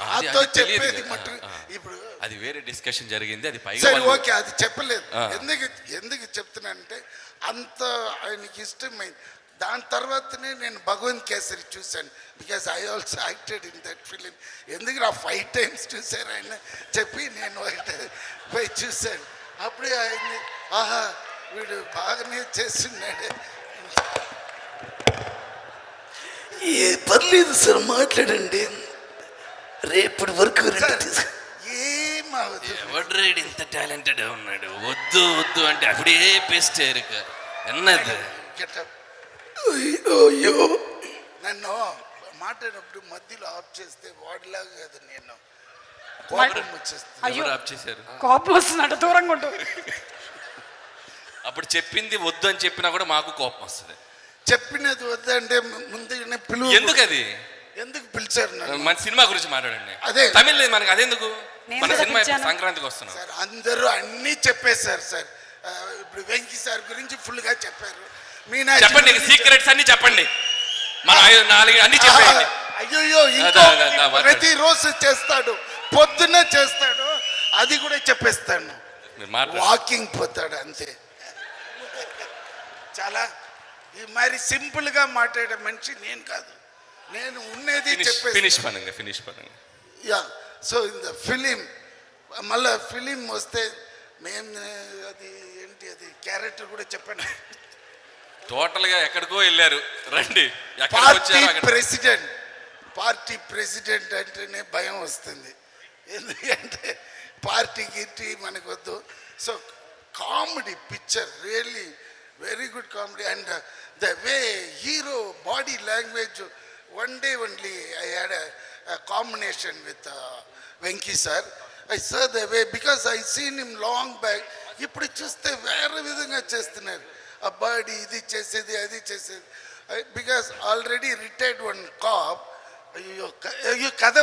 నాతో చెప్పేది మటు ఇప్పుడు అది వేరే డిస్కషన్ జరిగింది, అది పైగా సరే ఓకే, అది చెప్పలేదు. ఎందుకు చెప్తున్నానంటే అంత ఆయనకి ఇష్టమైంది. దాని తర్వాతనే నేను భగవంత్ కేసరి చూశాను. Because I also acted in that film. ఎందుకు నా 5 times చూశారు ఆయన చెప్పి నేను పోయి చూశాను. అప్పుడే ఆయన ఆహా వీడు బాగానే చేస్తున్నాడు. ఏ పర్లేదు సార్, మాట్లాడండి. రేపటి వరకు ఎవడ్రేడు ఇంత టాలెంటెడ్ ఉన్నాడు. వద్దు వద్దు అంటే అప్పుడే బెస్ట్ ఎరుక ఎన్నది. అయ్యో నన్ను మాట్లాడినప్పుడు మధ్యలో ఆఫ్ చేస్తే వాడిలాగా కదా నేను ఆఫ్ చేశారు. కోపం వస్తున్నాడు, దూరంగా ఉంటూ. అప్పుడు చెప్పింది వద్దు అని చెప్పినా కూడా మాకు కోపం వస్తుంది. చెప్పినది వద్దంటే ముందు పిలువ. ఎందుకు అది ఎందుకు పిలిచారు? మన సినిమా గురించి మాట్లాడండి. అదే తమిళ లేదు మనకి, అదెందుకు? మన సినిమా సంక్రాంతికి వస్తున్నాం సార్. అందరూ అన్నీ చెప్పేశారు సార్. ఇప్పుడు వెంకీ సార్ గురించి ఫుల్ గా చెప్పారు. చెప్పండి, సీక్రెట్స్ అన్ని చెప్పండి. మన 4 అన్ని చెప్పండి. అయ్యో ప్రతిరోజు చేస్తాడు, పొద్దున్న చేస్తాడు, అది కూడా చెప్పేస్తాను. వాకింగ్ పోతాడు అంతే. చాలా మరి సింపుల్ గా మాట్లాడే మనిషి నేను కాదు. నేను ఉన్నది చెప్పేసి ఫినిష్ పనంగా. Yeah, so in the film మళ్ళా ఫిలిం వస్తే మేము అది ఏంటి అది క్యారెక్టర్ కూడా చెప్పాను. టోటల్ గా ఎక్కడికో వెళ్ళారు. రండి, పార్టీ ప్రెసిడెంట్ అంటేనే భయం వస్తుంది. ఎందుకంటే పార్టీ గిట్టి మనకు వద్దు. So comedy picture, really very good comedy. And the way hero body language, one day only I had a combination with Venki sir. I saw the way, because I seen him long back. ఇప్పుడు చూస్తే వేరే విధంగా చేస్తున్నారు. ఆ body ఇది చేసేది అది చేసేది. Because already retired one cop. అయ్యో కథ